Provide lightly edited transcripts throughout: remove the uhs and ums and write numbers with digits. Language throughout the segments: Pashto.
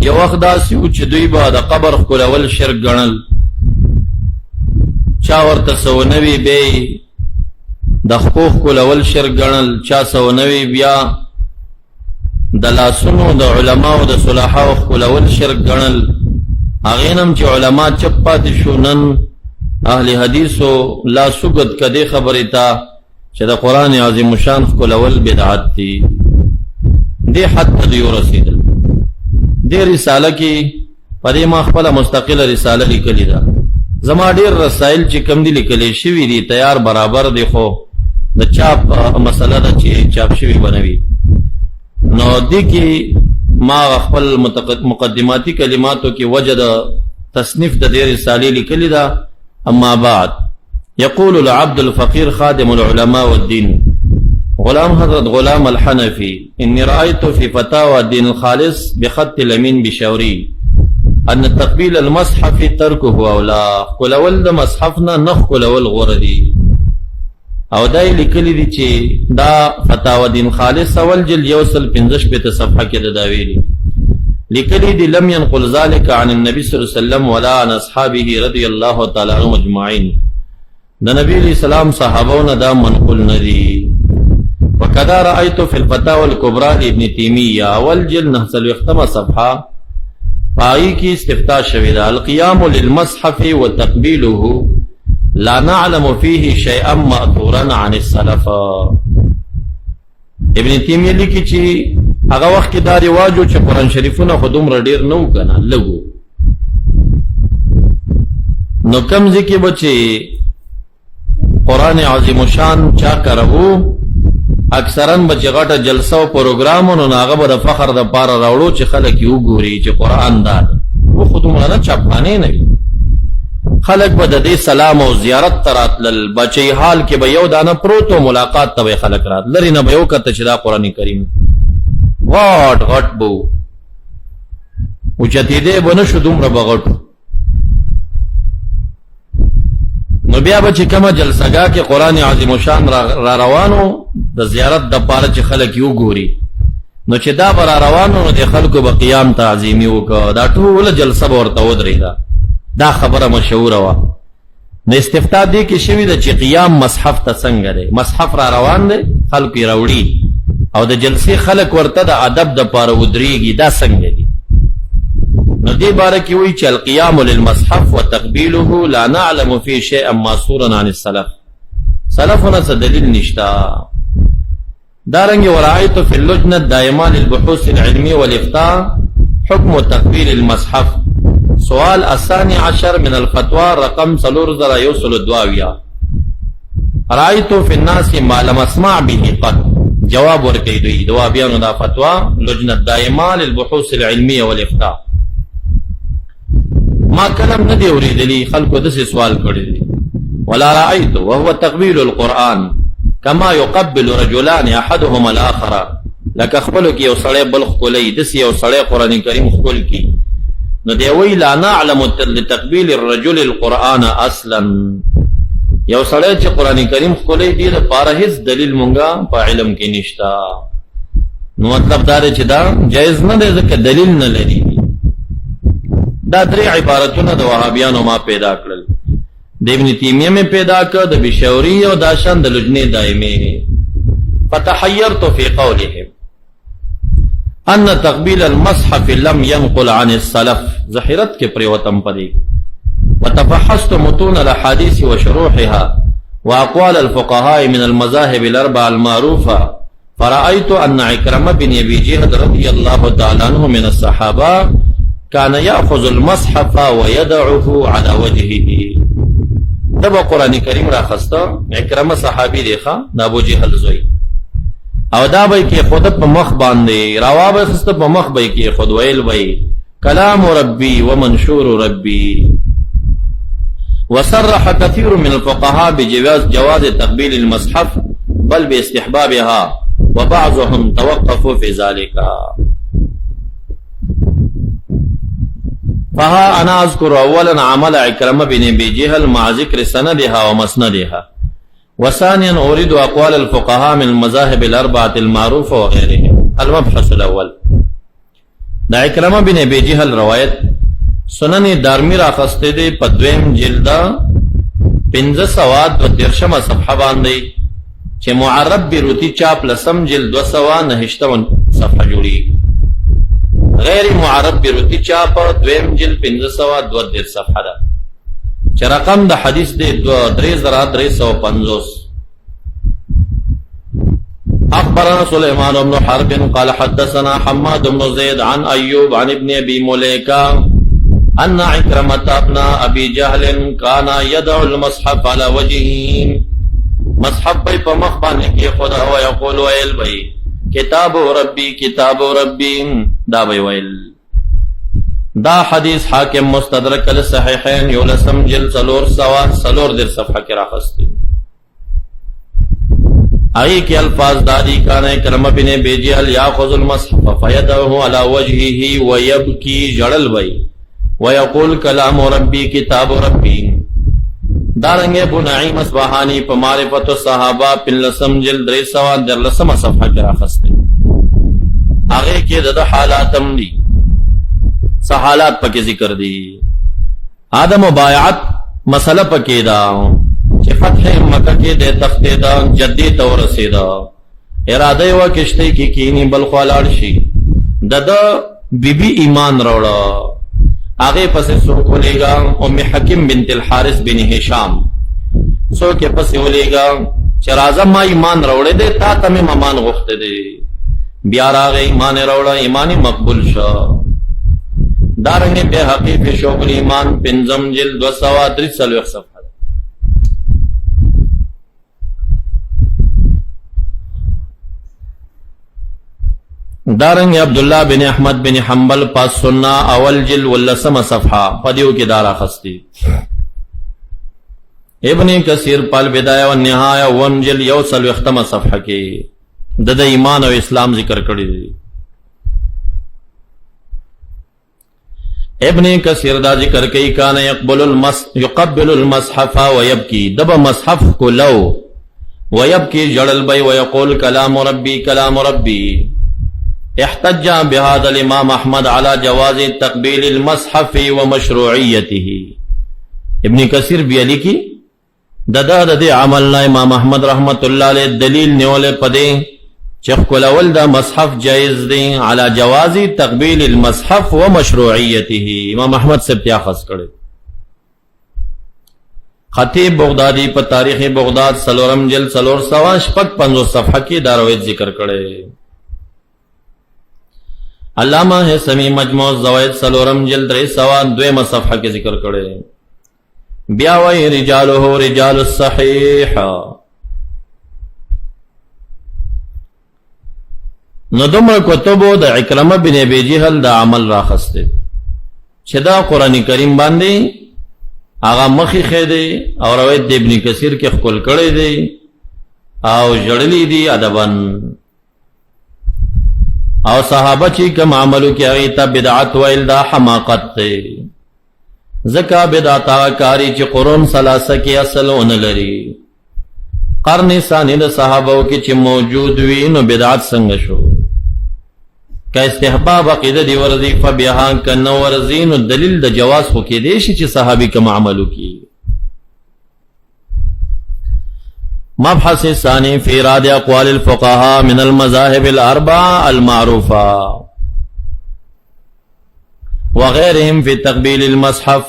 یو وخت داسې و چې دوی به د قبر ښکلول شرک ګڼل، چا ورته سونوي بیا د خپو ښکلول شرک ګڼل، چا سونوي بیا د لاسونو د علماو د صلحاو ښکلول شرک ګڼل. هغې نه هم چې علما چپ پاتې شو، نن اهل حدیثو لاس اوږد که دې خبرې ته چې د قرآن عظیم الشان ښکلول بدعت دي. دې حد ته دوی ورسېدل. دې رساله کې په دې ما خپله مستقله رساله لیکلې ده. زما ډېر رسایل چې کم دي لیکلی شوي دي تیار برابر دي، خو د چاپ مسله ده چې چاپ شوي بنوي. نو دې کې ما خپل مقدماتي کلماتو کې وجه د تصنیف د دې رسالې لیکلې ده. اما بعد، يقول العبد الفقير خادم العلماء والدين غلام حضرت غلام الحنفي إني رأيت في فتاوى الدين الخالص بخط الأمين بشوري أن تقبيل المصحف تركه أولى. قلول د مصحفنا نخ قلول غردي او دا لیکلی دي چې دا فتاوى دین خالص اول جلد یوصل 15 صفحه کې د داویلی لیکلی دي لم ينقل ذلك عن النبي صلى الله عليه وسلم ولا عن اصحابه رضي الله تعالى عنهم اجمعين. د نبی علیہ السلام صحابون دا منقول ندي. وكذا رأيت في الفتاوى الكبرى لابن تيمية اول جلد 9 صفحه پای کی استفتاء شوی دا القيام للمصحف وتقبيله لا نعلم فيه شيئا مأثورا عن السلف. ابن تیمیه لیکي چې هغه وخت کې دا رواجو چې قرآن شریفونه خو دومره ډېر نه و که نه، لږ و. نو کم ځای کې به چې قرآن عظیم الشان چا کره و، اکثرا به چې غټه جلسه او پروګرام و، نو هغه به د فخر دپاره راوړو چې خلک یې وګوري چې قرآن دا ده. و خو دومره نه چاپخانې نه وي. خلق به د دې سلام او زیارت ته راتلل، بچی حال کې به یو دانه پروت و ملاقات ته به خلک رات، لرې نه به یې وکته چې دا قرآن کریم غټ غټ به و، اوچتېدی به نه شو، دومره به غټ و. نو بیا به چې کومه جلسهګاه کې قرآن عظیم الشان را روانو د زیارت دپاره چې خلک یې وګوري، نو چې دا به را روانو نو د خلکو به قیام تعظیمي وکړه، دا ټوله جلسه به ورته ودرېده. دا خبره مشهوره وه. نو استفتاء دې کې شوي ده چې قیام مصحف ته څنګه دی. مصحف را روان دی، خلکو یې راوړي او د جلسې خلک ورته د ادب دپاره ودرېږي، دا څنګه دي؟ نو دې باره کې وایي چې القیام للمصحف وتقبیله لا نعلم فيه شیئا ماثورا عن السلف. سلفونه څه دلیل نشته. دارنګې ورأیت فی اللجنة الدائمة للبحوث العلمية والإفتاء حكم تقبيل المصحف سؤال 12 من الفتوى رقم 3122 رأيت في الناس ما لم اسمع به قط. جواب ورکړي دوی دوابیانو دا فتوا لجنة دائمة للبحوث العلمية والإفتاء ما کلم ندی اوریدلی، خلکو داسې سوال کړی دی. ولا رأيت وهو تقبيل القرآن كما يقبل رجلان احدهما الاخر. لکه خپلو کې یو سړی بل ښکلی، داسې یو سړی قرآن کریم ښکل کی. نو دی وی لا نعلم لتقبیل الرجل القرآن اصلا. یو سړی چې قرآن کریم ښکلی دی دپاره هېڅ دلیل مونږه په علم کې نشته. نو مطلب دا دی چې دا جایز نه دی ځکه دلیل نه لري. دا درې عبارتونه د وهابیانو ما پیدا کړل. د ابن تیمیه مې پیدا کړ، د بشوري او دا شان د لجنې دایمې. فتحیرت فی قولهم ان تقبیل المصحف لم ينقل عن السلف. ظاهرت کې پریوتم پدې. وتفحصت متون الاحاديث وشروحها واقوال الفقهاء من المذاهب الاربعه المعروفه فرأيت ان عكرمة بن ابي جهل رضي الله تعالى عنه من الصحابه كان يأخذ المصحف ويدعه على وجهه. دبا قرآن کریم را خسته، عکرمه صحابی دیخوا دا ابو جهل زوی، او دا بای کی خود پا مخ باندے روا بای خسته پا مخ بای کی خود ویل بای کلام ربی ومنشور ربی. وصرح كثير من الفقهاء بجواز تقبيل المصحف بل باستحبابها وبعضهم توقفوا في ذلك. فها انا اذكر اولا عمل عكرمة بن ابي جهل مع ذكر سندها ومسندها، وثانيا اريد اقوال الفقهاء من المذاهب الاربعه المعروفه وغيرهم. المبحث الاول دا اکرمه بن ابي جهل روایت سنن دارمی راخسته دی په دویم جلد 513 صفحه باندې چې معرب بیروتی چاپ لسم جلد 209 صفحه جوړي، غیر معرب بیروتی چاپ دویم جلد 502 صفحه ده چې رقم د حدیث دی 3350. اخبرنا سليمان بن حرب قال حدثنا حماد بن زيد عن ايوب عن ابن ابي مليكه ان عكرمة ابن ابي جهل كان يدعو المصحف على وجهه، مصحف په مخ باندې کې خدا او يقول ويل بي کتاب ربي کتاب ربي دا ویل. دا حدیث حاکم مستدرک الصحیحین یولسم جلد 4 صفحه کې راخستی. آئی کے الفاظ دادی کان اکرمہ بن ابی جہل یاخذ المصحف فیدعه على وجهه ويبكي جڑل وی ويقول کلام ربی کتاب ربی. دارنگ ابو نعیم اصبحانی په معرفت الصحابہ پنلسم جلد 313 صفحہ کې راخستی. آگے کې د حالاتم دی حالات پکې ذکر دی. آدم و بایعت مسئلہ پکې دا چې فتح مکه کې د تختې دا جدی تور رسیدا، اراده یو کشته کې کینی بل خلاړ شي، د بیبي ایمان راوړه، هغه پسې څوک ولېګا ام حکیم بنت الحارث بن هشام څوک پسې ولېګا چې راځه ما ایمان راوړې دې تا ته مې ممان غوښته دې، بیا راغی ایمان راوړه، ایمانی مقبول شو. دارنگی بے حقیق شوق ایمان پنزم جلد 243 صفحہ. دارنگی عبداللہ بن احمد بن حنبل پاس سنہ اول جلد واللسم صفحہ پدیو کی دارہ خستی. ابن کثیر پال بدایہ والنہایہ ون جلد 1 صفحہ کی دد ایمان و اسلام ذکر کردی دی. ابن کثیر دا ذکر کئی کان یقبل المصحف ویبکی، دب مصحف کو لو ویبکی جڑل بی ویقول کلام ربی کلام ربی. احتج بهذا الامام احمد على جواز تقبیل المصحف ومشروعیته. ابن کثیر بیالی کی ددا ددی عملنا امام احمد رحمت اللہ علیہ دلیل نیولے پدے چخ کولول دا مصحف جائز دی علی جواز تقبیل المصحف و مشروعیته. امام احمد سے پیاخذ کرے. خطیب بغدادی پر تاریخ بغداد سلورم جلد 450 صفحہ کی دارویت ذکر کرے. علامہ ہے سمی مجموع الزوائد سلورم جلد 302 صفحہ کی ذکر کرے. بیاوی رجالہ رجال الصحیح. نو دمر کتبو دا اکرمہ بن ابی جہل دا عمل راخستے چھ دا قرآن کریم باندے آغا مخی خیدے اور روایت دی ابن کثیر کے خکل کڑے دے او جڑلی دی ادبن او صحابہ چی کم عملو کی اغیتا بدعات ویل دا حماقت تے زکا بدعتا کاری چی قرون سلاسہ کی اصل انلری قرن ثانی دا صحابہ کی چی موجود وی نو بدعات سنگ شو کا استحباب عقیدہ دی ورزی فبیہان کا نو ورزین دلیل دا جواز ہو کی دیشی چی صحابی کم عملو کی. مبحث ثانی فی اراد اقوال الفقہاء من المذاہب الاربع المعروفہ وغیرهم فی تقبیل المصحف.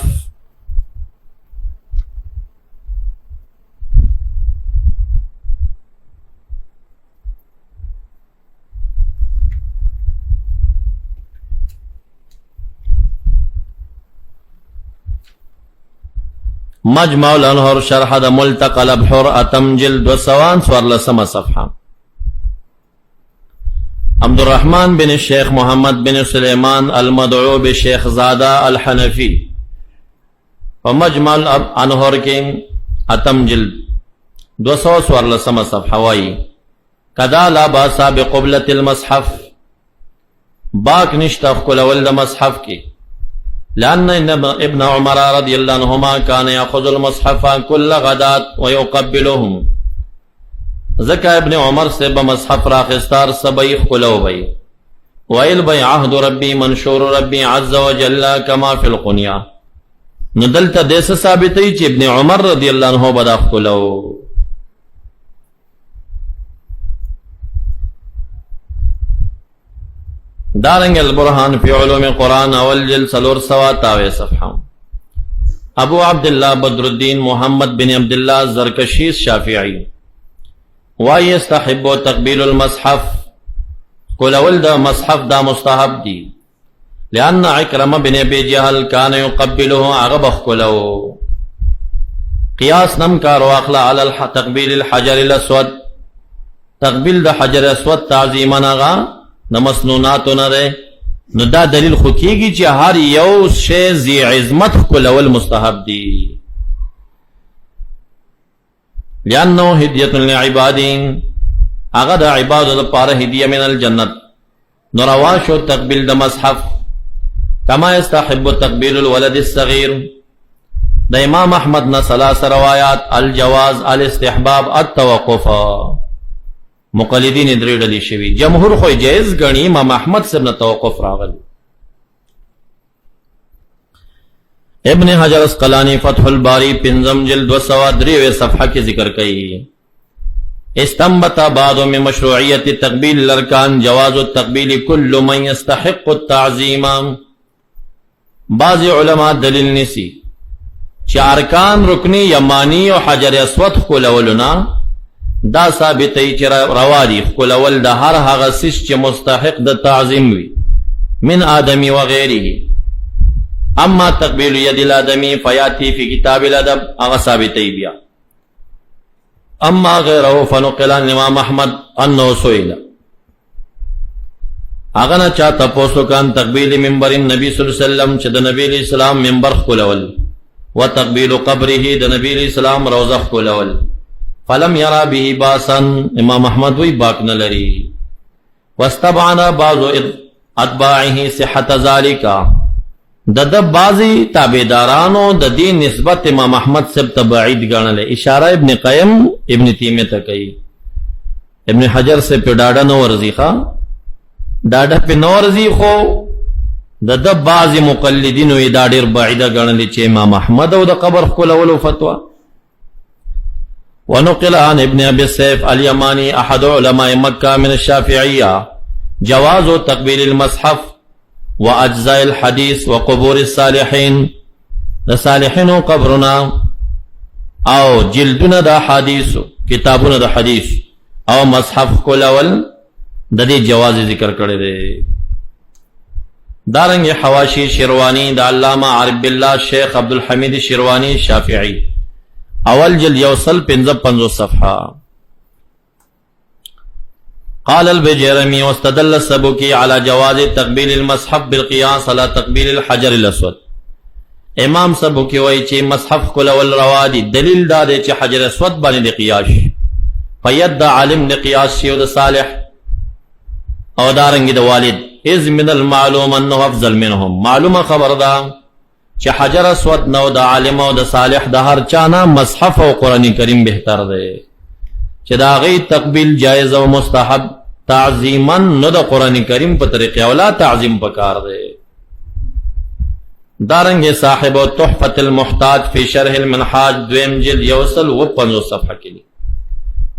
مجمع الانہر شرح دا ملتقى الابحر اتم جلد 244 صفحہ. عبد الرحمن بن الشیخ محمد بن سلیمان المدعو بشیخ زادہ الحنفی ومجمع الانہر کے اتم جلد 244 صفحہ وائی کدا لا باسا بقبلت المصحف، باک نشتف کل ولد مصحف کی، لأن ابن عمر رضی اللہ عنہما کان یاخذ المصحف کل غدات ویقبلهم. زکا ابن عمر سے بمصحف راخستار سبیخ کلو بی ویل بی عهد ربی منشور ربی عز وجل کما فی القنیا. نو دلته دیسه ثابتی چې ابن عمر رضی اللہ عنہ بدا خلو. دارنگ البرحان فی علوم قرآن اول جل سلور سوا تاوی صفحہ. ابو عبداللہ بدر الدین محمد بن عبداللہ زرکشی شافعی وَيَسْتَحِبُّ تَقْبِيلُ الْمَصْحَفِ کلول دا مصحف دا مستحب دی لأن عکرمہ بن ابی جہل کان یقبلہ اغبخ کلو. قیاس نم کارو اخلا علی تقبیل الحجر الاسود تقبیل دا حجر اسود تعظیمن اغا نمسنوناتو نرے. نو دا دلیل خوکیگی چی ہر یو شے زی عظمت کلول مستحب دی لأنه ہدیت للعبادین اغا دا عبادو دا پارا ہدیہ من الجنت. نرواشو تقبیل دا مصحف کما يستحب تقبیل الولد الصغیر. دا امام احمد نا ثلاث روایات الجواز الاستحباب التوقف. مقلدین دری ڈلی شوی جمهور خوی جائز گنی امام احمد سے نا توقف راغل. ابن حجر اسقلانی فتح الباری پنزم جلد 203 صفحہ کی ذکر کئی. استنبط بعض من مشروعیت تقبیل الارکان جواز التقبیل کل من يستحق التعظیم. بعض علماء دلیل نسی چارکان رکنی یمانی و حجر اسود خلولنا دا ثابتی چی روادی خلول دا ہر حغسیش چی مستحق دا تعظیم وی من آدمی و غیره. اما تقبیل ید الادمی فیاتی فی کتاب الادب اغا ثابتی بیا. اما غیره فنقلان امام احمد انہو سوئلہ اغنا چاہتا پوسو کان تقبیل منبر نبی صلی اللہ علیہ وسلم چھ دا نبی علیہ السلام منبر خلول و تقبیل قبره دا نبی علیہ السلام روزہ خلول فلم یرا به باسا. امام احمد وی باک نلری. واستبعنا بعض اتباعه صحت ذالکا د بعضی تابعدارانو د دین نسبت امام احمد سے تبعید گنل. اشارہ ابن قیم ابن تیمیہ تک کئی. ابن حجر سے پہ ڈاڈا نو ورزی خواہ ڈاڈا پہ نو ورزی خو د بعضی مقلدین وی ڈاڈر بعیدہ گنل چے امام احمد او د قبر خلولو فتوہ. ونقل عن ابن ابی السیف الیمانی احد علماء مکہ من الشافعیہ جواز تقبیل المصحف و اجزاء الحدیث و قبور الصالحین. دا صالحین و قبرنا او جلدنا دا حدیث کتابنا دا حدیث او مصحف کلول دا دی جواز ذکر کرے دے. دارنگ حواشی شروانی دا علامہ عرب اللہ شیخ عبدالحمید شروانی شافعی اول جلد یوصل 55 صفحہ. قال البجرمی واستدل السبکی على جواز تقبیل المصحف بالقیاس على تقبیل الحجر الاسود. امام سبکی وی چی مصحف کلول روادی دلیل دا دے چی حجر اسود بانی دی قیاس فید دا عالم دی قیاس شیو دا صالح او دارنگی دا والد از من المعلوم انہو افضل منہم. معلوم خبر دا چی حجر اسود نو دا عالم او دا صالح دا ہر چانا مصحف و قرآن کریم بہتر دے چی دا غی تقبیل جائز و مستحب تعظیمن نو دا قرآن کریم پا طریقی اولا تعظیم پکار دے. دارنگ صاحب و تحفت المحتاج فی شرح المنحاج دویم جلد یوصل و 50 صفحہ کے لیے.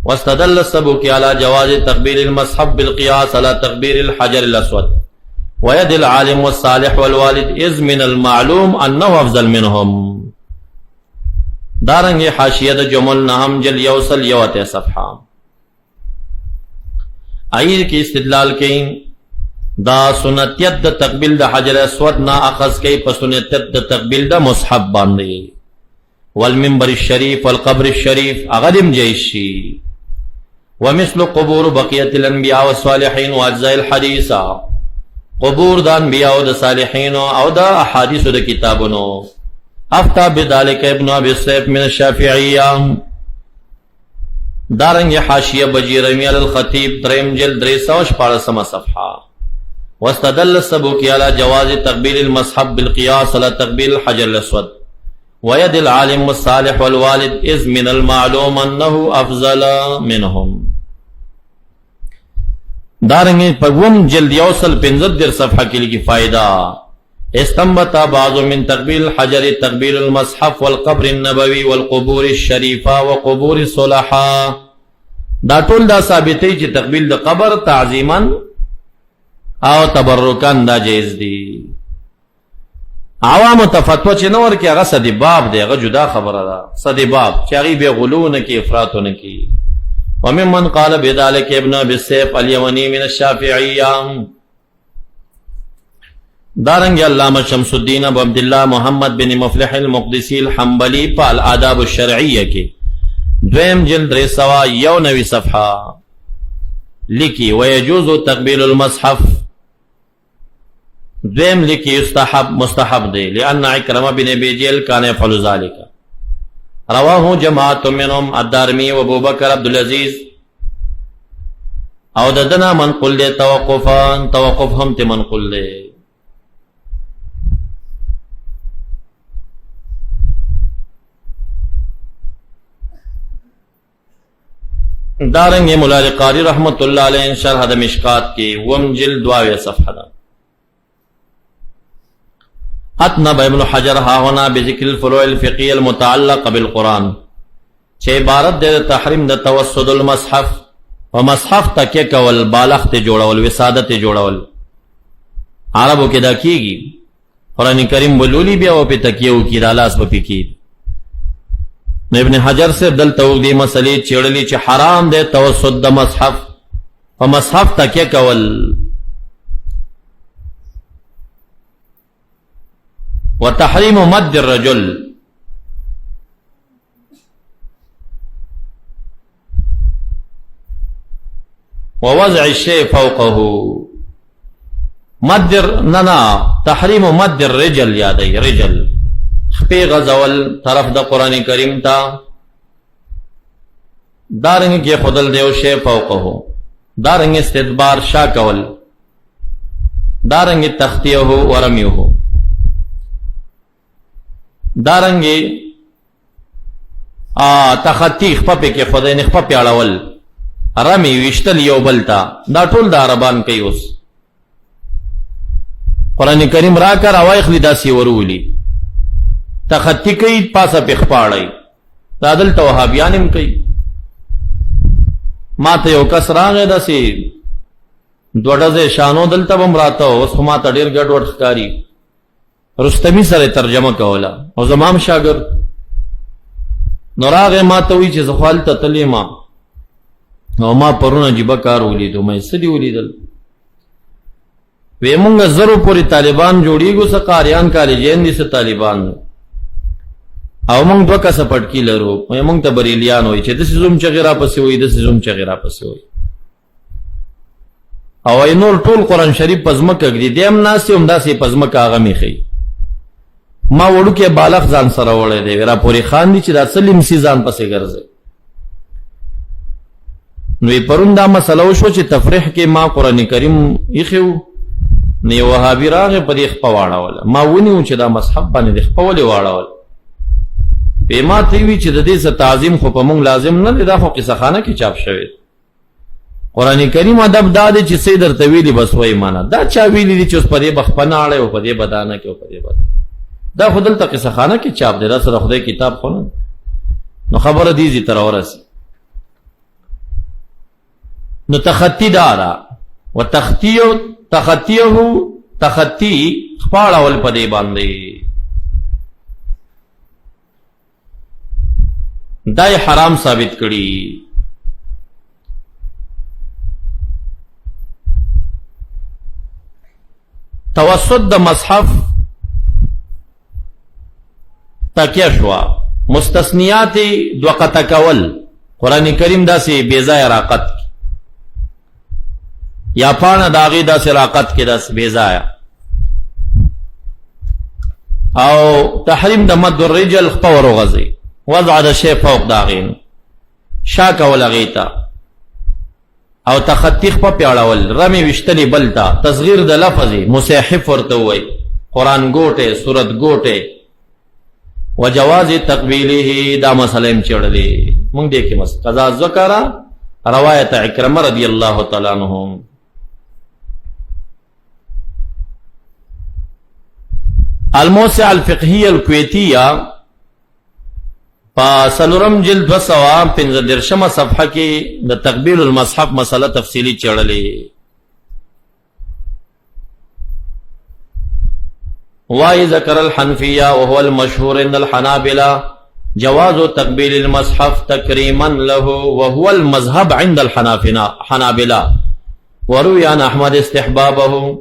واستدل السبکی علی جواز تقبیل المصحف بالقیاس علی تقبیل الحجر الاسود وید العالم والصالح والوالد از من المعلوم انه افضل منهم. دارنگ حاشیت جمل نہم جل یوصل یوت صفحہ. آئیر کی استدلال کی دا سنتیت دا تقبیل دا حجر اسود نا اخذ کی پا سنتیت دا تقبیل دا مصحف باندے والمنبر الشریف والقبر الشریف اغدم جیشی ومثل قبور بقیت الانبیاء والصالحین واجزاء الحدیثہ. قبور دا انبیاء دا صالحین او دا احادیث دا کتابنو. افتا بذالک ابن ابی السیف من الشافعیہ. دارنگ حاشیہ بجیرمی علی الخطیب درم جلد 346 صفحہ. واستدل السبکی علی جواز تقبیل المصحف بالقیاس علی تقبیل الحجر الاسود وید العالم والصالح والوالد از من المعلوم انه افضل منهم. دارنگی پگوم جلد یوصل 75 صفحہ کے لئے فائدہ استنبط بعض من تقبیل الحجر تقبیل المصحف والقبر النبوی والقبور الشریفہ وقبور الصلحاء دا ټول دا ثابتی چې تقبیل دا قبر تعظیما او تبرکان دا جیز دی. عوام تفتوه چې نور کې هغه صدی باب دی، هغه جدا خبره ده، صدی باب چې هغه به غلو نه کې افراط نه کې. وممن قال بذلك ابن ابي السيف اليمني من الشافعيه. دارنگ علامہ شمس الدین ابو عبداللہ محمد بن مفلح المقدسی الحنبلی پا الآداب الشرعیہ کے دویم جلد 391 صفحہ لکھی ویجوز تقبیل المصحف دویم لکھی مستحب دے لأن عکرمہ بن ابی جہل کان یفعل ذلك رواہ جماعت منهم الدارمی و ابو بکر عبدالعزیز او ددنا منقل دے توقف ہم تے منقل دے. دارنگ مولا علی قاری رحمت اللہ علیہ شرح د مشکات کی وم جلد 22 صفحہ دا. اتنب ابن حجر ہا ہونا بذکر الفروع الفقی المتعلق بالقرآن چھے عبارت دے تحریم دا توسد المصحف و مصحف تکیہ کول بالغ تے جوڑول وسادت تے جوڑول عربو کے دا کی گی قرآن کریم بلولی بیا و پی تکیہو کی دا لاس بپی کی. ابن حجر سے دل توقدی مسئلے چیڑلی چی حرام دے توسد دا مصحف و مصحف تکیہ کول و تحریم مد الرجل و وضع الشیء فوقه مد ننا تحریم مد الرجل یادی رجل خپی غزول طرف دا قرآن کریم تا دارنگ کی خودل دیو شیء فوقه دارنگ استدبار شا کول دارنگ تختیه ورمیه دارنگی تخطی خپا کے خدای نے خپا پیاڑول رمی وشتل یو بلتا دا ټول دا عربان کئی اس قرآن کریم را کر اوائخ لی دا سی ورولی تخطی کئی پاسا پی خپاڑی دا دلتا وحابیانم کئی ما تا یو کس را گئی دا سی دوڑز شانو دلتا بم راتا ہو اس ما تا دیر گڑ وڑ خکاری رستمی سره ترجمه کولا او زمام شاگرد نوراغ ما ته وی چې زخوال ته تلی ما او ما پرونه جيبه کار ولیدو مې سدي ولیدل وې مونږ زرو پوری طالبان جوړیږو س قاریان کالجین دي س طالبان او مونږ دوه کس پټکی لرو مونږ ته بریلیان وای چې د سزوم چغیرا پسې وای د سزوم چغیرا پسې وای او ای نور ټول قرآن شریف پزمکه دی دیم ناسی هم داسې پزمکه هغه میخی ما وړو کې بالغ ځان سره وړی دی را پوری خان دی چې دا سلیم سی ځان پسې ګرځي. نو پرون دا مسله وشو چې تفریح کې ما قرآن کریم ایخیو نو یو وهابي راغی په دې خپه واړول ما ونیو چې دا مصحف باندې د خپه ولې واړول په ما ته وی چې د دې څه تعظیم خو په مونږ لازم نه دی دا خو قصه خانه کې چاپ شوی قرآن کریم ادب دا دی چې سیدر تویلی بس وای معنا دا چا ویلی دی چې اوس په دې بخپنه اړه او په دې بدانه کې او په دې بد دا خودل ته قصه خانه کې چاپ دی دا سره خدای کتاب خو نه نو خبره دی زی تر اورس نو تخطی دارا و تخطیه تخطی خپاړه ول په دې باندې دای حرام ثابت کړي. توسط د مصحف تکیه شوا مستثنیات دوقت کول قرآن کریم دا سی بیزای راقت یا پانا داغی دا سی راقت کی دا سی بیزای او تحریم دا مد الرجل خپور غزی وضع دا شی فوق داغین شا کول غیتا او تخطیخ پا پیاڑاول رمی وشتلی بلتا تصغیر دا لفظی مسیحف ورتوئی قرآن گوٹے سورت گوٹے و جواز تقبیلی دا مسئلہم چڑلی منگ دیکھی قضا ذکر روایت عکرمہ رضی اللہ تعالیٰ عنہم الموسع الفقهیه الکویتیه پا سلورم جلد 215 صفحه کې د تقبیل المصحف مسله تفصیلی چړلې. وای ذکر الحنفیه وهو المشهور عند الحنابلة جواز تقبیل المصحف تکریما له وهو المذهب عند الحنابلة وروي عن احمد استحبابه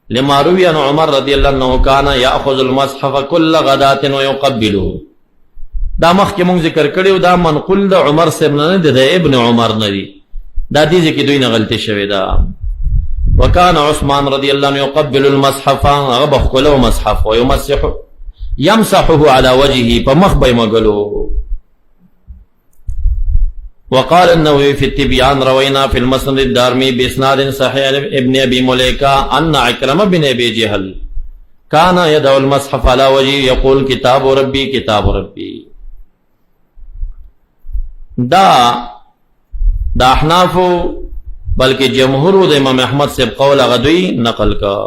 لما روي عن عمر رضی اللہ عنہ كان ياخذ المصحف كل غداة ويقبله. دا مخکې مونږ ذکر کړیو دا منقول د عمر صاحب نه دی، د ابن عمر نه دی، دا دې کې دوی نه غلطي شوې ده. وكان عثمان رضی اللہ عنہ يقبل المصحف غبخ کلو مصحف يمسحه على وجهه فمخ بيمغلو. وقال النووي في التبيان روينا في المسند الدارمي بإسناد صحيح ابن أبي مليكة أن عكرمة بن أبي جهل كان يدعو المصحف على وجهه يقول كتاب ربي كتاب ربي. دا احنافو بلکہ جمهور د امام احمد سے قول غدوی نقل کا.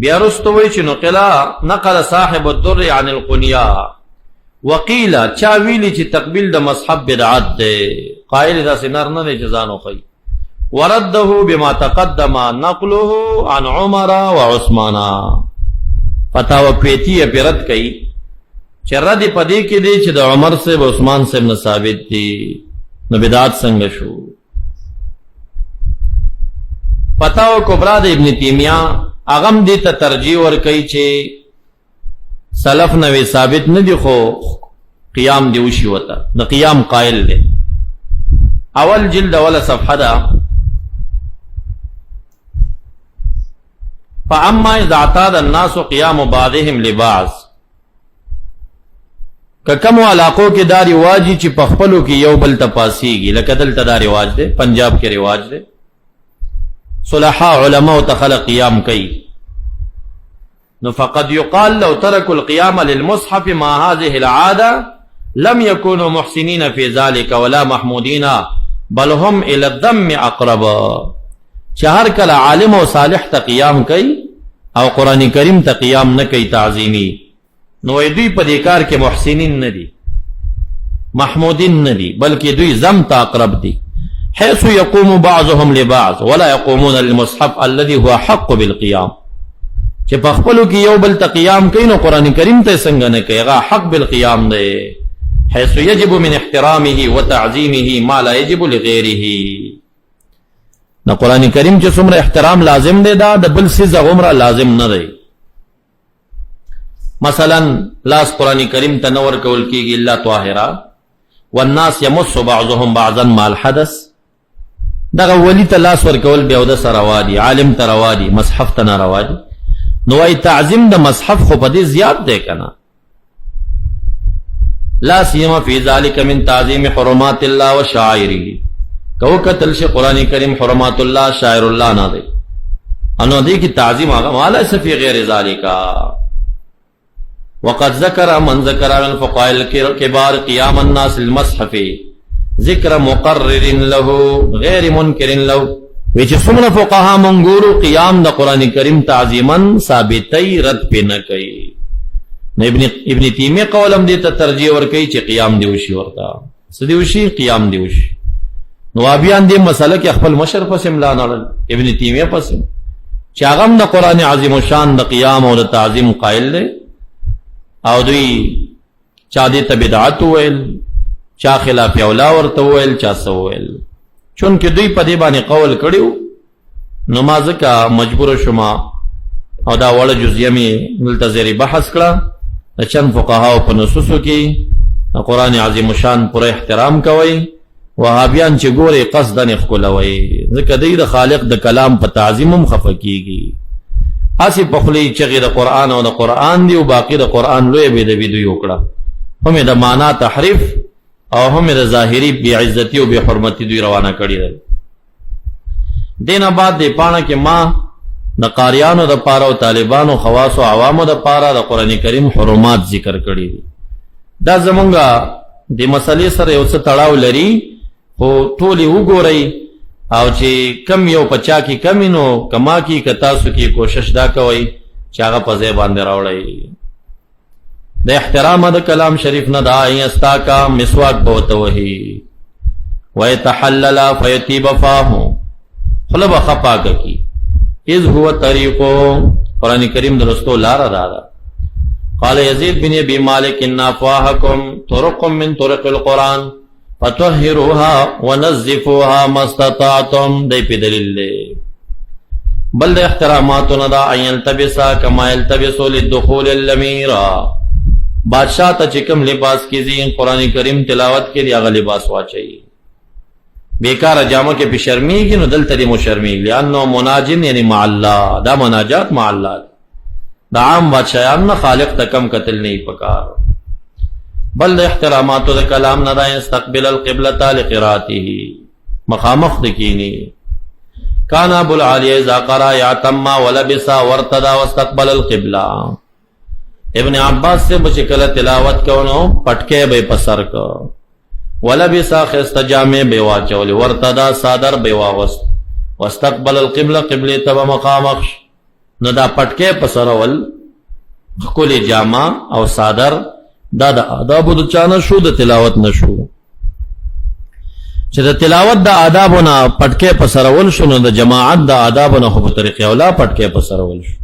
بیا رستوی چې نقل صاحب الدر عن القنیا وقیل چا ویلی چې تقبیل د مصحف بدعت ده، قائل دا سنر نه جزانو خی. ورده بما تقدم نقله عن عمر وعثمان. فتاوی کویتیه پیرت کئی چې رد پدې کې دی چې د عمر سے و عثمان سے نه ثابت دي، نو بدعت څنګه شو. فتاوی کبرا د ابن تیمیہ اغم دی ته ترجیح ور کوي چې سلف نوی ثابت نه دی خو قیام دی وشي وتا د قیام قائل دی. اول جلد ولا صفحه دا. فاما اذا اعتاد الناس قیام بعضهم لبعض، که کوم علاقو کې دا رواج چې په خپلو کې یو بل تپاسیږي، لکه دلته دا رواج دی، پنجاب کې رواج دی، صلحاء علماء تخلق قیام کوي، نو فقد يقال لو تركوا القيام للمصحف مع هذه العادة لم يكونوا محسنين في ذلك ولا محمودين بل هم الى الذم اقرب. چهر کله عالم او صالح ته قیام کوي او قران کریم ته قیام نه کوي تعظیمی، نو دوی په دې کار کې محسنین نه دي، محمودین نه دي، بلکې دوی ذم ته اقرب دي. حيث يقوم بعضهم لبعض ولا يقومون للمصحف الذي هو حق بالقيام. چې په خپلو کې یو بل ته قیام کوي نو قرآن کریم ته څنګه نه کوي، هغه حق بالقیام دی. حيث يجب من احترامه وتعظیمه ما لا يجب لغیره. نو قرآن کریم چې څومره احترام لازم دی دا د بل څه غومره لازم نه دی. مثلا لاس قرآن کریم ته نور کول کېږي الا طاهرا، والناس يمس بعضهم بعضا مع الحدث. دغه ولی ته لاس ورکول بیا د سره وادي، عالم ته روادي، مصحف ته نه روادي. نو ای تعظیم د مصحف خو په دې زیات دی کنه. لا سیما فی ذلک من تعظیم حرمات الله و شعائره. کو کتل شی قرآن کریم حرمات الله شاعر الله نه دی، انو دې کی تعظیم هغه مالا فی غیر ذالک. وقد ذکر من ذکر من الفقهاء الكبار قیام الناس للمصحف ذکر مقرر له غیر منکر له. وی چې څومره فقها منګورو قیام د قرآن کریم تعظیما ثابتای رد پې نه کوي. نو ابن تیمیه قولم دې ته ترجیح ورکوي چې قیام دی وشي، ورته څه دی وشي، قیام دی وشي. نو وابیان دې مسله کې خپل مشر پسې ملا نړل، ابن تیمیه پسې، چې هغه هم د قرآن عظیم الشان د قیام او د تعظیم قائل دی، او دوی چا دې ته بدعت وویل، چا خلاف اولا ورته وویل، چا څه وویل. چون کې دوی په دې باندې قول کړیو نو ما ځکه مجبور شوم او دا وړه جزیه مې دلته زیري بحث کړه. د چند فقهاو په نصوصو کې قرآن عظیم الشان پوره احترام کوي، وهابیان چې ګوري قصدن ښکلوي، ځکه دوی د خالق د کلام په تعظیم هم خفه کېږي. هسې په خولې چغې د قرآن او د قرآن دي، او باقي د قرآن لویه بېدبي دوی وکړه، هم د معنا تحریف او هم د ظاهری بی عزتی او بی حرمتی دوی روانه کړی ده. دینه بعد د پاڼه کې ما د قاریانو د پاره او طالبانو خواص او عوامو د پاره د قران کریم حرمات ذکر کړي دي. دا زمونږه د مسلې سره یو څه تړاو لري، خو ټول وګورئ او چې کم یو پچا کی کمی نو کما کی کتاسو کی کوشش دا کوي چې هغه په ځای باندې راوړی. د احترام د کلام شریف نه دا ایستا کا مسواک بوته وهي ويتحلل فيطيب فاه خلب خپاک کی اذ هو طریقو قرآن کریم درستو لار دادا. قال یزید بن ابی مالک ان افواهکم طرق من طرق القرآن فطهروها ونظفوها ما استطعتم. دی پی دلیل دے بل د احتراماتنا دا ان یلتبسا کما یلتبسو للدخول الامیر. بادشاہ تا چکم لباس کی زین قرآن کریم تلاوت کے لئے اغا لباس واچائی. بیکار جامع کے پی شرمیگی نو دل تری مو شرمیگی لئنو مناجن یعنی مع اللہ، دا مناجات مع اللہ. دا عام بادشاہان نا خالق تکم قتل نہیں پکار. بل احتراماتو دا کلام ندا استقبل القبلتا لقراته مخامخ دکینی. کان ابو العالی اذا قرا یعتم ولبسا ورتدا واستقبل القبلہ. ابن عباس سے بچکل تلاوت کونو پٹکے بے پسر کو ولبسا خست جامع بے واچولی ورتدا صادر بے واغست واستقبل القبلہ قبلی تب مخامخ. ندا پٹکے پسرول کلی جامع او صادر دا دا آدابو دا چانا شو دا تلاوت نشو. چه دا تلاوت دا آدابو نا پٹکے پسرول شو نو دا جماعت دا آدابو نا خوب طریقی اولا پٹکے پسرول شو.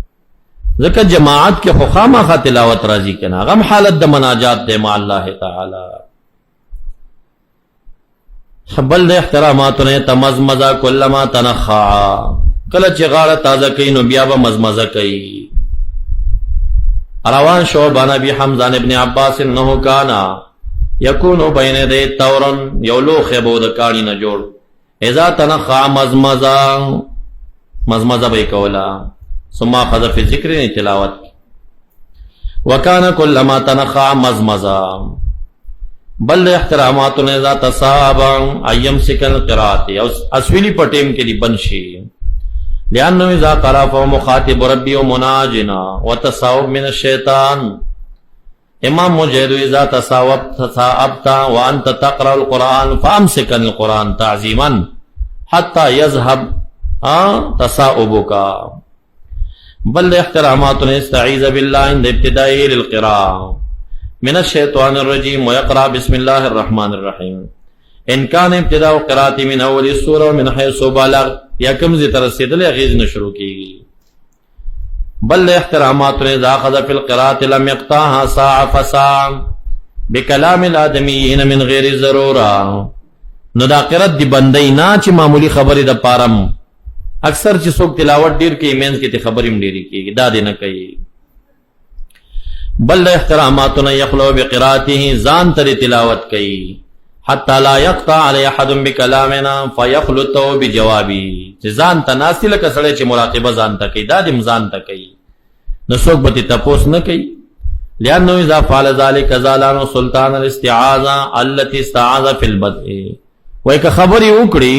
ذکر جماعت کے خواما خواہ تلاوت رازی کنا غم حالت دا مناجات دے مع اللہ تعالی. بل دے احتراماتو نے تمزمزا کلما تنخعا کلچ غار تازہ کئی نو بیابا مزمزا کئی. روان شو بان ابی حمزان ابن عباس انہو کانا یکونو بین دے تورن یولو خیبو دا کانی نجوڑ اذا تنخع مزمزا بے کولا ثم اخذ فی ذکر تلاوت وکانا کلما تنخع مزمزا. بل احترامات نے ذات صحابا ایم سکن قراتی اسویلی پٹیم کے لی بنشی لأنه اذا قرأ فهو مخاطب ربی و مناجنا وتصاوب من الشیطان. امام مجید اذا تصاوبت وانت تقرأ القرآن فامسکن القرآن تعظیما حتی یذهب تصاوبک. بل احترامات نے استعیذ باللہ عند ابتدائی للقراء من الشیطان الرجیم ویقرأ بسم اللہ الرحمن الرحیم. ان کان ابتداء قراءتی من اول السورہ ومن حیث بلغ یا کمزی ترسید لے غیز نشروع کی گی. بل احترامات نے داخذ فی القراءت لم یقطعها ساعة فساعة بکلام الادمیین من غیر ضرورہ. نو دا قرات دی بندی نا چی معمولی خبری دا پارم اکثر چی سوک تلاوت دیر کی ایمینز کی تی خبریم دیری کی گی دا دینا کئی. بل احترامات نے یخلو بقراءته زان تری تلاوت کئی حتی لا یقطع علی احد بکلامنا فیخلطو بجوابی. زان تا ناسی لکا سڑے چی مراقبہ زان تا کئی دا دم زان تا کئی نسوک بتی تپوس نکی. لأنه اذا فعل ذلك زالانو سلطان الاستعاذہ التي استعاذ فی البدء. وہ ایک خبری اکڑی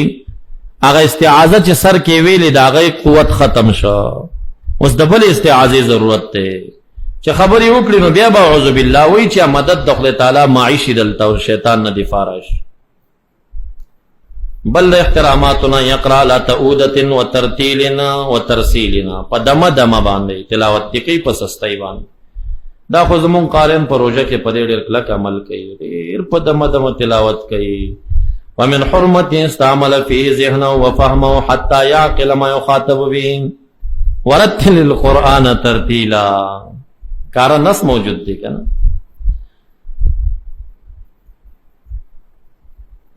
اگا استعاذہ چی سر کے ویلی دا غی قوت ختم شا اس دبل استعاذی ضرورت تے چه خبری وکړي نو بیا به اعوذ بالله وی چې مدد دخل تعالی معیشی دلتا او شیطان نه دفارش. بل احتراماتنا یقرا لا تعودت و ترتیل و ترسیل په دمه دمه باندې تلاوت کوي په سستۍ باندې. دا خو زمون قارن پروژه کې په دې ډېر کلک عمل کوي ډېر په دمه دمه تلاوت کوي. ومن حرمت استعمل فيه ذهنه وفهمه حتى يعقل ما يخاطب به ورتل القرآن ترتیلا. کارا نس موجود دی کنا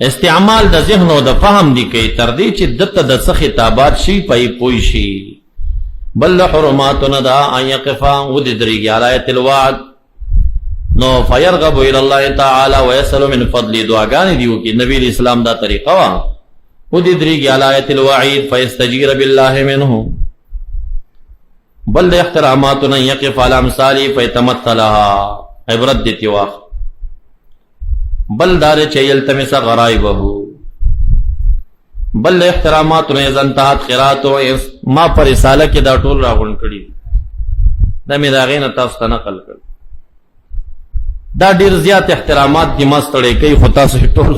استعمال د ذهن او د فهم دی کوي تر دې چې دته د څه خطابات شي پي پوي شي. بل حرماتنا دا ان يقفا ود دريږي آیت الوعد نو فيرغب الى الله تعالی ويسأل من فضل. دعاګانې دیو کې نبی اسلام دا طریقه وا ود دريږي آیت الوعید فيستجير بالله منه. بل احتراماتنا یقف علی امثالی فیتمثلها عبرت دیتی واخ. بل دار چیلتمس غرائبه بل احترامات نه زنتات قرات او ما پر رساله کې دا ټول راغون کړي دا مې دا غینه تاسو ته نقل کړ دا ډیر زیات احترامات دي مستړې کوي خو تاسو ټول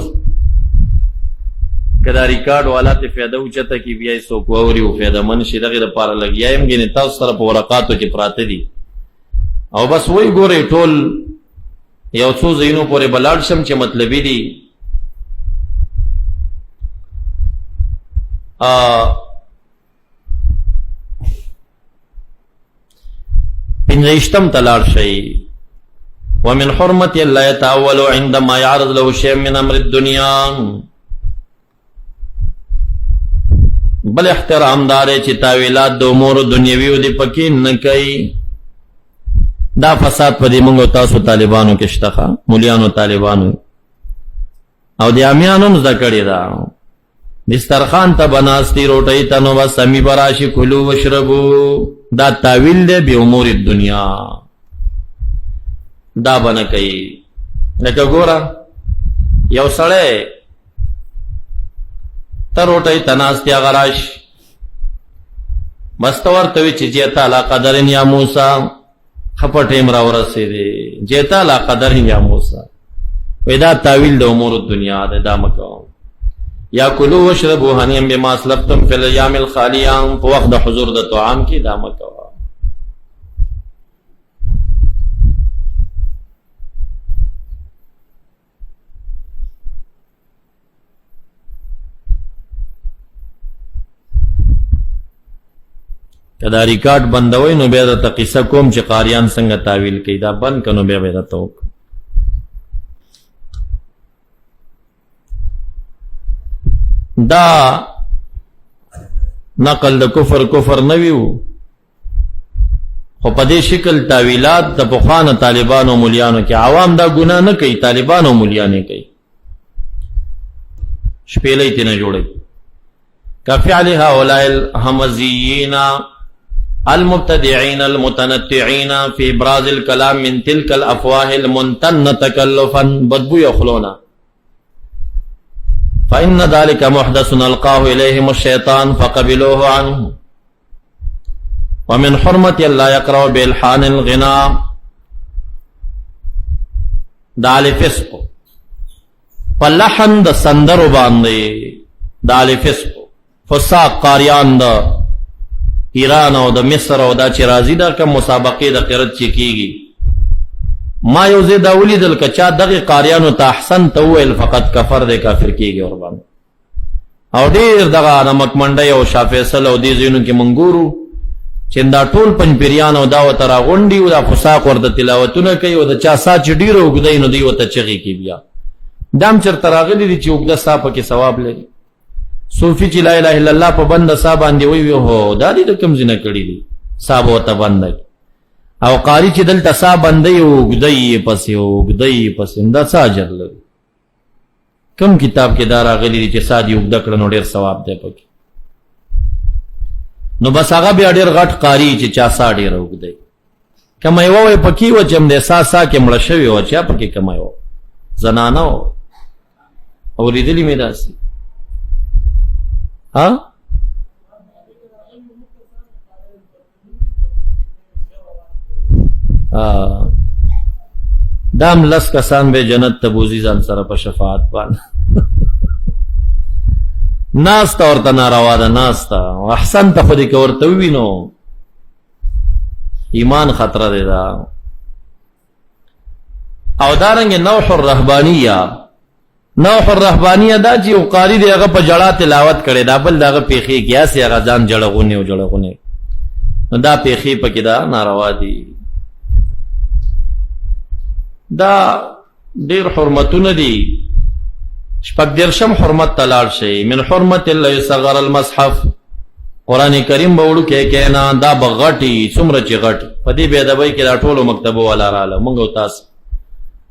کدا ریکارډ والا ته فایده اوچته کی بیا سو کووري او فایده من شي دغه لپاره لګیایم غینه تاسو سره په ورقاتو کې پراته دي او بس وای ګوري ټول یو څو زینو پورې بلاړ شم چې مطلبي دي پنځشتم تلار شي ومن حرمت الله يتأول عندما يعرض له شيء من امر الدنيا بل احترام دار چې تاویلات د امور دنیوي او د پکې نه کوي دا فساد په دې موږ تاسو طالبانو کې شته مولیانو طالبانو او د امیانو ذکرې دا دسترخوان ته بناستی روټی ته نو بس سمی براشي کلو وشربو دا تاویل دی به امور الدنیا دا بنه کوي لکه ګوره یو سړی ته روټی ته ناستی غراش مستور ته وی چې جیتا لا قدرن یا موسی خپټیم را ورسېږي جیتا لا قدرن یا موسی ودا تاویل د امور الدنیا دا مکو یا کلو وشربو هنیم بما اسلفتم فی الیام الخالیان په وخت د حضور د طعام کې دا مکو کدا ریکارډ بندوي نو بیا د قصه کوم چې قاریان څنګه تعویل کوي دا بند کنو بیا به تاسو دا نقل د کفر نه ویو خو په دې شکل تعویلات د پخوانو طالبانو مولیانو کې عوام دا ګناه نه کوي طالبانو مولیانو کوي شپېلې تنه جوړي کفعل هؤلاء الهمزيين المبتدعين المتنطعين في ابراز الكلام من تلك الافواه المنتنه تكلفا بدبو يخلونا فإن ذلك محدث ألقاه إليهم الشيطان فقبلوه عنه ومن حرمة لا يقرأ بإلحان الغناء دال فسق فلحن د سندر باندې دال فسق فساق قاریان د ایران او د مصر او د چرازی دا کوم مسابقه د قرات چې کیږي ما یو زه دا ولیدل کچا دغه قاریانو ته احسن تویل فقط کفر دی کافر کیږي اور باندې او ډیر دغه نمک منډي او شافیصل او دې زینو کې منګورو چې دا ټول پنځپریان او دا وتر غونډي او دا فساق ورته تلاوتونه کوي او دا چا ساج ډیرو وګدای نو دی وته چغي کی بیا دام چر تراغلی دي چې وګدا صاحب کې ثواب لري صوفي چې لا اله الا الله په بند صاحب باندې وی هو دا دې کوم زنه کړی دي صاحب وته باندې او قاری چې دلته صاحب باندې وګدای پسې وګدای پسې دا ساجر لري کوم کتاب کې دا راغلی دي چې سادي وګدا کړنو ډیر ثواب دی پکې نو بس هغه بیا ډیر غټ قاری چې چا سا ډیر وګدای کمه یو پکې و چې د سا کې مړ شوی او چې پکې کمه یو زنانه او ریدلی مې داسي ها دام لس کسان به جنت تبوزی ځان سره په شفاعت باندې ناستا ورته ناروا ده ناستا احسن ته خودی که ورته وینو ایمان خطره دی دا او دارنګ نوح الرهبانیه دا چې یو قاری دی هغه په جړه تلاوت کړي دا بل دغه پیخي کیا سي هغه ځان جړغونه او جړغونه نو دا پیخي پکې دا ناروا دي دا ډیر حرمتونه دي شپږ درشم حرمت تلال شي من حرمت الله يصغر المصحف قران کریم به وړو کې کینا دا بغټي څومره چې غټ په دې به ادبي کې دا ټولو مکتبو والا رااله مونږ تاسو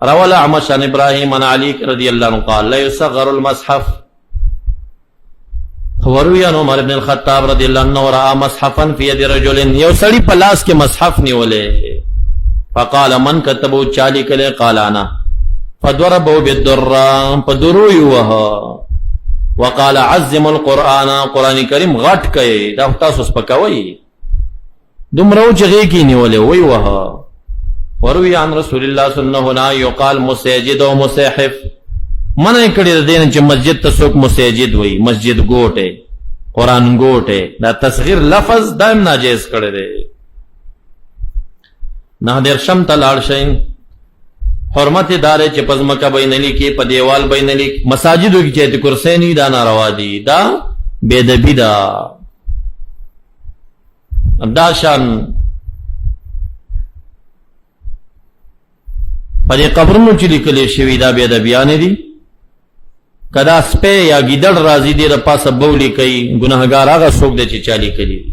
رواه اعمش عن ابراهيم عن علي رضي الله عنه قال لا يصغر المصحف وروي عن عمر بن الخطاب رضي الله عنه راى مصحفا في يد رجل یو سړی په لاس کې مصحف نیولې فقال من كتبه چالي کله قال انا فضربه بالدر فدرو يوها وقال عظم القرآن، قرآن کریم غټ کئ، دا تاسو سپکوئ، دومره اوچغې کې نیولې وی وها. وروي عن رسول الله صلی الله علیه وسلم یقال مسجد او مصحف، منع کړی د دین چې مسجد ته څوک مسجد وی، مسجد ګوټه، قرآن ګوټه، دا تصغیر لفظ دائم ناجیز کړی دی. نه درشم تلاړ شین حرمت دار چې پزمکه بینلی کې په دیوال بینلی مساجدو کې چې کرسی نه دا ناروا دي، دا بے-ادبی دا. دا شان په دې قبرونو چې لیکل شوی دا بے-ادبیانه دي. کدا سپه یا ګیدړ راځي دې د پاسه بولی کوي، ګناهګار هغه څوک دی چې چالي کوي.